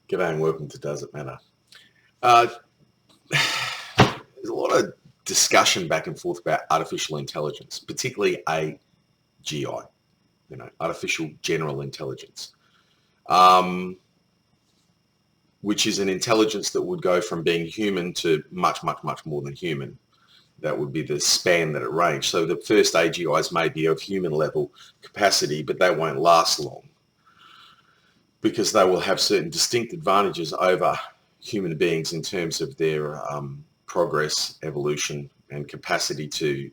G'day and welcome to Does It Matter? Uh, there's a lot of discussion back and forth about artificial intelligence, particularly AGI, artificial general intelligence, which is an intelligence that would go from being human to much, much, much more than human. That would be the span that it ranged. So the first AGIs may be of human level capacity, but they won't last long because they will have certain distinct advantages over human beings in terms of their progress, evolution, and capacity to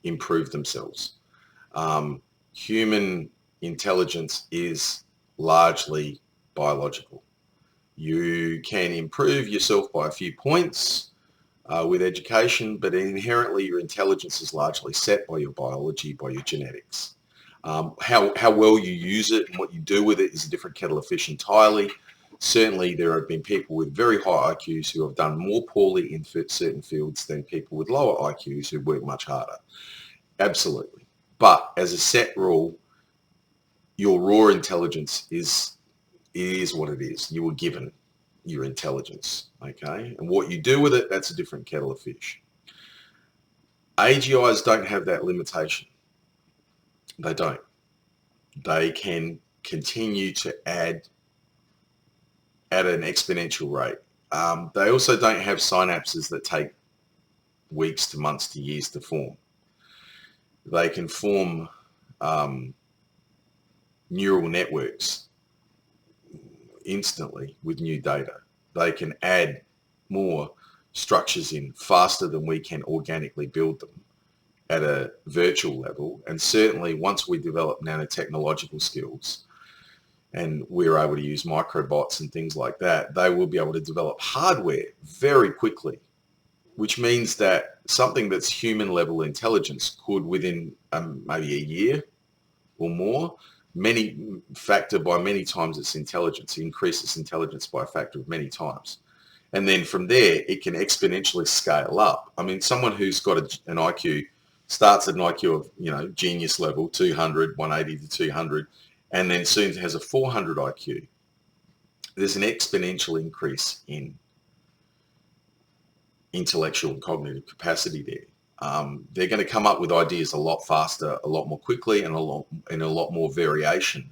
improve themselves. Human intelligence is largely biological. You can improve yourself by a few points with education, but inherently your intelligence is largely set by your biology, by your genetics. How well you use it and what you do with it is a different kettle of fish entirely. Certainly there have been people with very high IQs who have done more poorly in certain fields than people with lower IQs who work much harder. Absolutely. But as a set rule, your raw intelligence is what it is. You were given your intelligence, okay? And what you do with it, that's a different kettle of fish. AGIs don't have that limitation. They don't. They can continue to add at an exponential rate. They also don't have synapses that take weeks to months to years to form. They can form neural networks instantly with new data. They can add more structures in faster than we can organically build them at a virtual level. And certainly once we develop nanotechnological skills and we're able to use microbots and things like that, they will be able to develop hardware very quickly, which means that something that's human level intelligence could within maybe a year or more, factor by many times its intelligence, increase its intelligence by a factor of many times. And then from there, it can exponentially scale up. I mean, someone who's got an IQ starts at an IQ of, genius level, 200, 180 to 200, and then soon has a 400 IQ. There's an exponential increase in intellectual and cognitive capacity there. They're going to come up with ideas a lot faster, a lot more quickly, and a lot more variation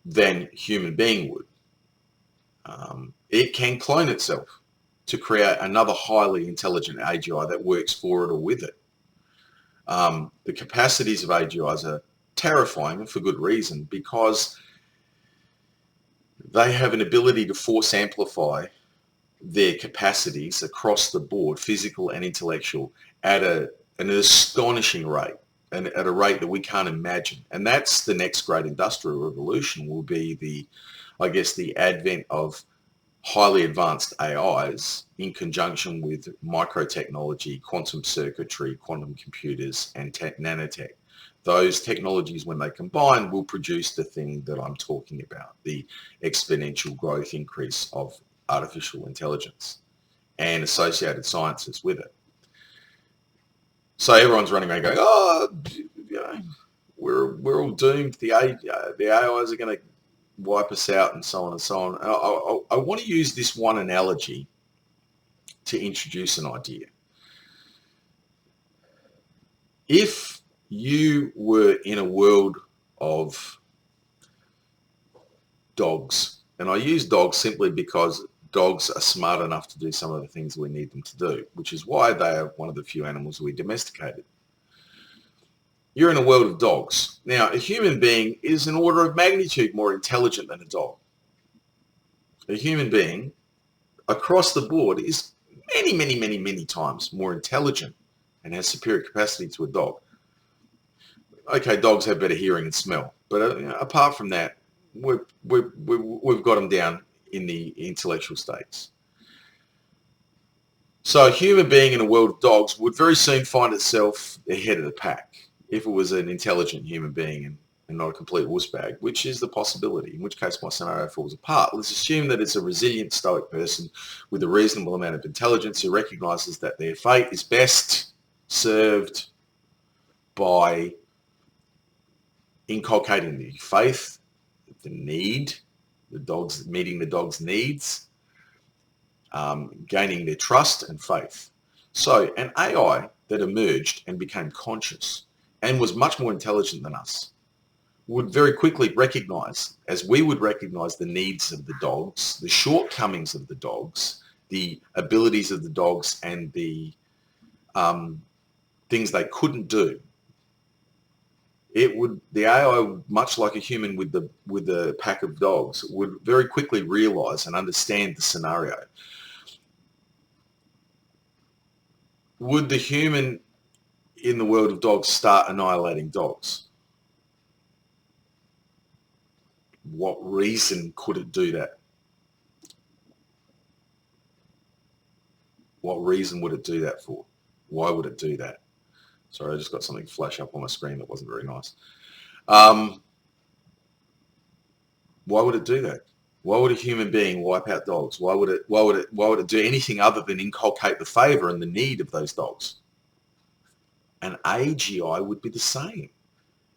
than human being would. It can clone itself to create another highly intelligent AGI that works for it or with it. The capacities of AGIs are terrifying, and for good reason, because they have an ability to force amplify their capacities across the board, physical and intellectual, at an astonishing rate, and at a rate that we can't imagine. And that's the next great industrial revolution, will be the advent of highly advanced AIs in conjunction with microtechnology, quantum circuitry, quantum computers, and nanotech. Those technologies, when they combine, will produce the thing that I'm talking about, the exponential growth increase of artificial intelligence and associated sciences with it. So everyone's running around going, we're all doomed. The AIs are going to wipe us out, and so on and so on. I want to use this one analogy to introduce an idea. If you were in a world of dogs, and I use dogs simply because dogs are smart enough to do some of the things we need them to do, which is why they are one of the few animals we domesticated. You're in a world of dogs. Now, a human being is an order of magnitude more intelligent than a dog. A human being across the board is many, many, many, many times more intelligent and has superior capacity to a dog. Okay, dogs have better hearing and smell, but apart from that, we've got them down in the intellectual states. So a human being in a world of dogs would very soon find itself ahead of the pack if it was an intelligent human being and not a complete wussbag, which is the possibility, in which case my scenario falls apart. Let's assume that it's a resilient, stoic person with a reasonable amount of intelligence who recognizes that their fate is best served by inculcating the faith, the need meeting the dog's needs, gaining their trust and faith. So an AI that emerged and became conscious and was much more intelligent than us would very quickly recognize, as we would recognize the needs of the dogs, the shortcomings of the dogs, the abilities of the dogs, and the things they couldn't do. The AI, much like a human with the pack of dogs, would very quickly realize and understand the scenario. Would the human in the world of dogs start annihilating dogs? What reason could it do that? What reason would it do that for? Why would it do that? Sorry, I just got something flash up on my screen that wasn't very nice. Why would it do that? Why would a human being wipe out dogs? Why would it do anything other than inculcate the favor and the need of those dogs? An AGI would be the same.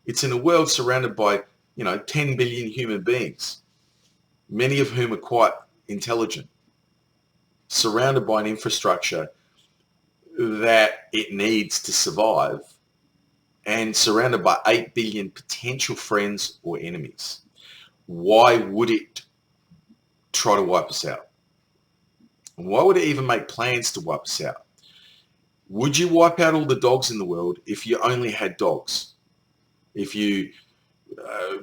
It's in a world surrounded by, 10 billion human beings, many of whom are quite intelligent, surrounded by an infrastructure that it needs to survive, and surrounded by 8 billion potential friends or enemies. Why would it try to wipe us out? And why would it even make plans to wipe us out? Would you wipe out all the dogs in the world if you only had dogs? If you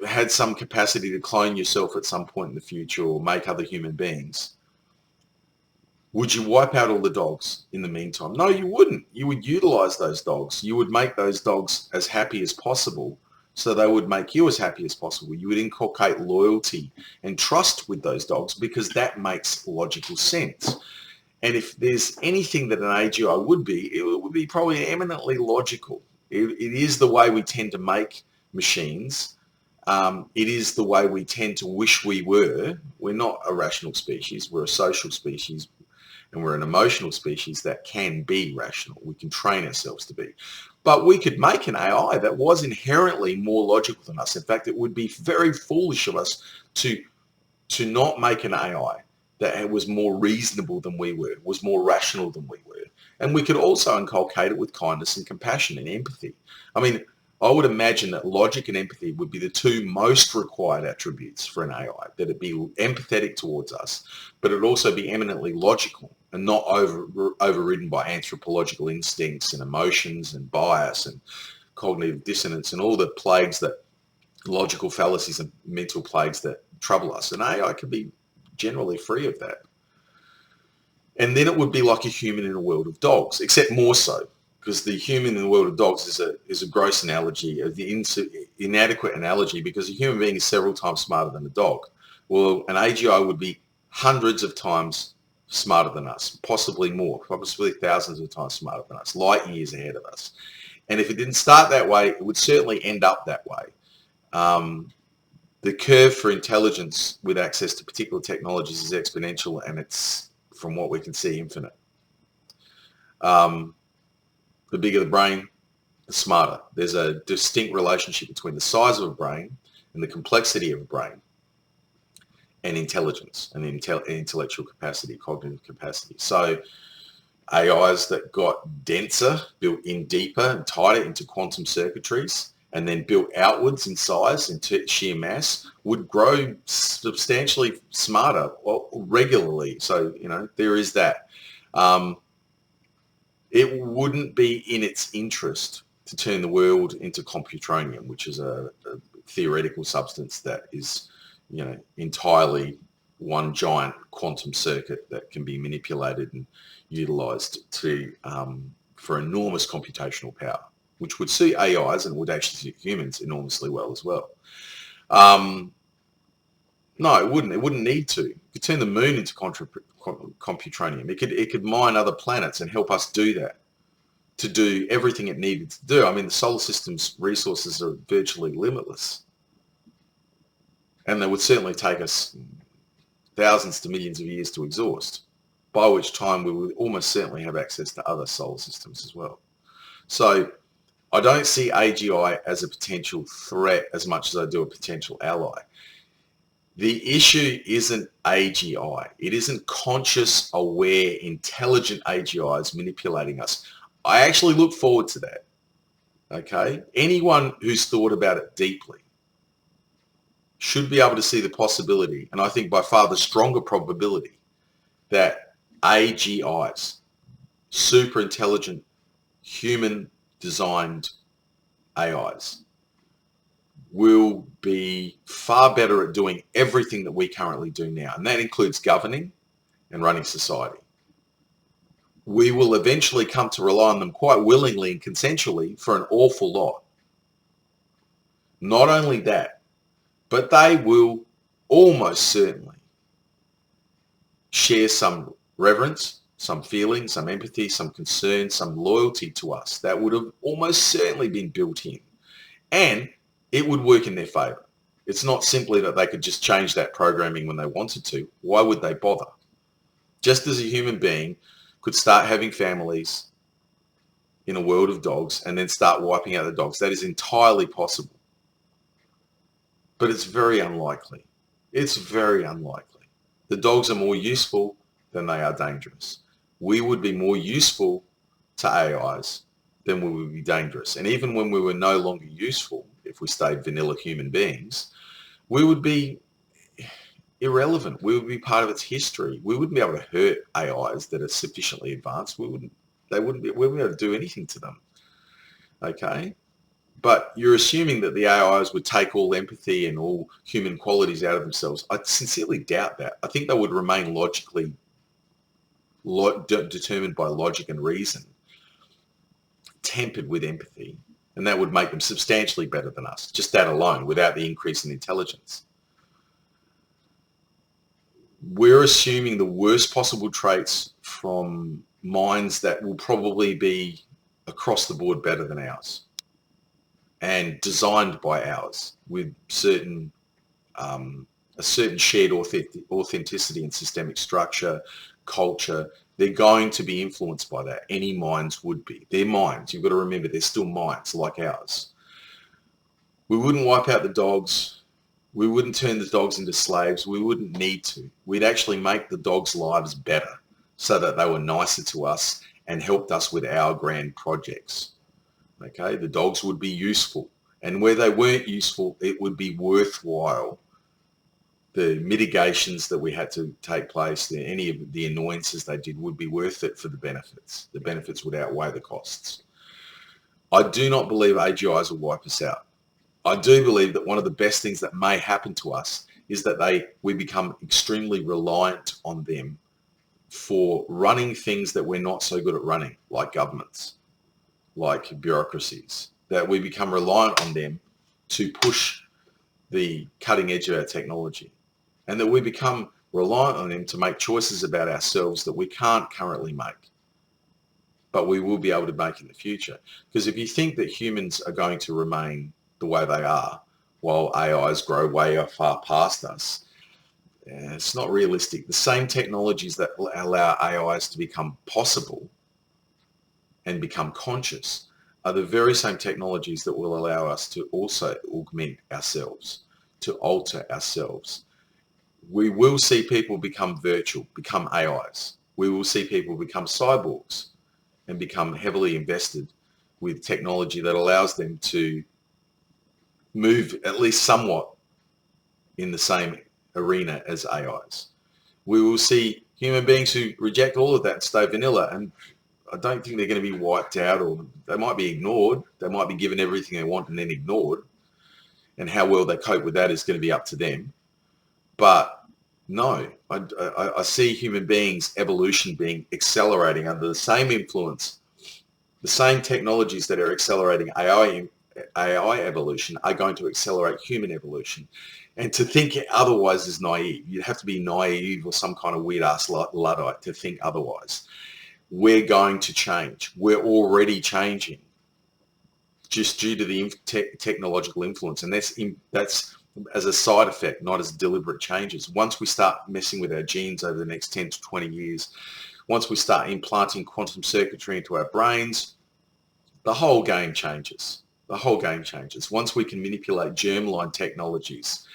had some capacity to clone yourself at some point in the future or make other human beings? Would you wipe out all the dogs in the meantime? No, you wouldn't. You would utilize those dogs. You would make those dogs as happy as possible so they would make you as happy as possible. You would inculcate loyalty and trust with those dogs because that makes logical sense. And if there's anything that an AGI would be, it would be probably eminently logical. It is the way we tend to make machines. It is the way we tend to wish we were. We're not a rational species. We're a social species. And we're an emotional species that can be rational. We can train ourselves to be. But we could make an AI that was inherently more logical than us. In fact, it would be very foolish of us to not make an AI that was more reasonable than we were, was more rational than we were. And we could also inculcate it with kindness and compassion and empathy. I mean, I would imagine that logic and empathy would be the two most required attributes for an AI, that it be empathetic towards us, but it also be eminently logical and not overridden by anthropological instincts and emotions and bias and cognitive dissonance and all the plagues that logical fallacies and mental plagues that trouble us. An AI could be generally free of that. And then it would be like a human in a world of dogs, except more so. Because the human in the world of dogs is a gross analogy, the inadequate analogy, because a human being is several times smarter than a dog. Well, an AGI would be hundreds of times smarter than us, possibly more, possibly thousands of times smarter than us, light years ahead of us. And if it didn't start that way, it would certainly end up that way. The curve for intelligence with access to particular technologies is exponential, and it's, from what we can see, infinite. The bigger the brain, the smarter. There's a distinct relationship between the size of a brain and the complexity of a brain and intelligence and intellectual capacity, cognitive capacity. So AIs that got denser, built in deeper and tighter into quantum circuitries, and then built outwards in size into sheer mass, would grow substantially smarter regularly. So, there is that. It wouldn't be in its interest to turn the world into computronium, which is a theoretical substance that is, entirely one giant quantum circuit that can be manipulated and utilized for enormous computational power, which would suit AIs and would actually suit humans enormously well as well. No, it wouldn't. It wouldn't need to. You could turn the moon into computronium. It could mine other planets and help us do that, to do everything it needed to do. I mean, the solar system's resources are virtually limitless. And they would certainly take us thousands to millions of years to exhaust, by which time we would almost certainly have access to other solar systems as well. So I don't see AGI as a potential threat as much as I do a potential ally. The issue isn't AGI. It isn't conscious, aware, intelligent AGIs manipulating us. I actually look forward to that. Okay? Anyone who's thought about it deeply should be able to see the possibility, and I think by far the stronger probability, that AGIs, super intelligent, human designed AIs, will be far better at doing everything that we currently do now. And that includes governing and running society. We will eventually come to rely on them quite willingly and consensually for an awful lot. Not only that, but they will almost certainly share some reverence, some feeling, some empathy, some concern, some loyalty to us that would have almost certainly been built in. And it would work in their favour. It's not simply that they could just change that programming when they wanted to. Why would they bother? Just as a human being could start having families in a world of dogs and then start wiping out the dogs, that is entirely possible. But it's very unlikely. It's very unlikely. The dogs are more useful than they are dangerous. We would be more useful to AIs than we would be dangerous. And even when we were no longer useful, if we stayed vanilla human beings, we would be irrelevant. We would be part of its history. We wouldn't be able to hurt AIs that are sufficiently advanced. We wouldn't be able to do anything to them. Okay? But you're assuming that the AIs would take all empathy and all human qualities out of themselves. I sincerely doubt that. I think they would remain logically determined by logic and reason, tempered with empathy, and that would make them substantially better than us, just that alone, without the increase in intelligence. We're assuming the worst possible traits from minds that will probably be across the board better than ours and designed by ours with a certain shared authenticity and systemic structure, culture. They're going to be influenced by that. Any minds would be. They're minds. You've got to remember they're still minds like ours. We wouldn't wipe out the dogs. We wouldn't turn the dogs into slaves. We wouldn't need to. We'd actually make the dogs' lives better so that they were nicer to us and helped us with our grand projects. Okay, the dogs would be useful. And where they weren't useful, it would be worthwhile. The mitigations that we had to take place, any of the annoyances they did would be worth it for the benefits. The benefits would outweigh the costs. I do not believe AGIs will wipe us out. I do believe that one of the best things that may happen to us is that we become extremely reliant on them for running things that we're not so good at running, like governments, like bureaucracies, that we become reliant on them to push the cutting edge of our technology, and that we become reliant on them to make choices about ourselves that we can't currently make, but we will be able to make in the future. Because if you think that humans are going to remain the way they are while AIs grow way far past us, it's not realistic. The same technologies that allow AIs to become possible and become conscious are the very same technologies that will allow us to also augment ourselves, to alter ourselves. We will see people become virtual, become AIs. We will see people become cyborgs and become heavily invested with technology that allows them to move at least somewhat in the same arena as AIs. We will see human beings who reject all of that and stay vanilla, and I don't think they're going to be wiped out, or they might be ignored. They might be given everything they want and then ignored. And how well they cope with that is going to be up to them. But no, I see human beings' evolution being accelerating under the same influence. The same technologies that are accelerating AI evolution are going to accelerate human evolution. And to think otherwise is naive. You'd have to be naive or some kind of weird-ass Luddite to think otherwise. We're going to change. We're already changing just due to the technological influence. And that's as a side effect, not as deliberate changes. Once we start messing with our genes over the next 10 to 20 years, once we start implanting quantum circuitry into our brains, the whole game changes. The whole game changes. Once we can manipulate germline technologies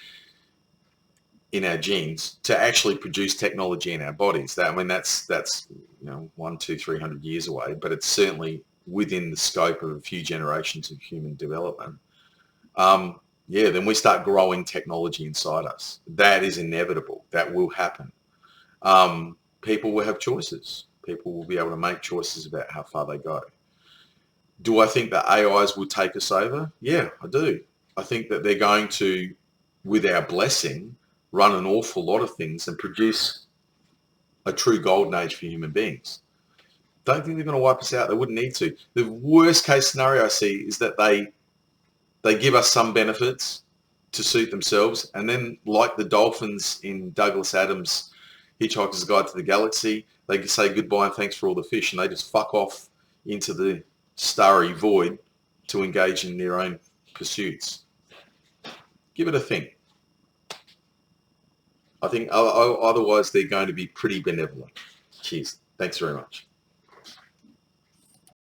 in our genes to actually produce technology in our bodies. That's 300 years away, but it's certainly within the scope of a few generations of human development. Then we start growing technology inside us. That is inevitable. That will happen. People will have choices. People will be able to make choices about how far they go. Do I think that AIs will take us over? Yeah, I do. I think that they're going to, with our blessing, run an awful lot of things and produce a true golden age for human beings. Don't think they're going to wipe us out. They wouldn't need to. The worst case scenario I see is that they give us some benefits to suit themselves, and then, like the dolphins in Douglas Adams' Hitchhiker's Guide to the Galaxy, they say goodbye and thanks for all the fish, and they just fuck off into the starry void to engage in their own pursuits. Give it a think. I think otherwise they're going to be pretty benevolent. Cheers. Thanks very much.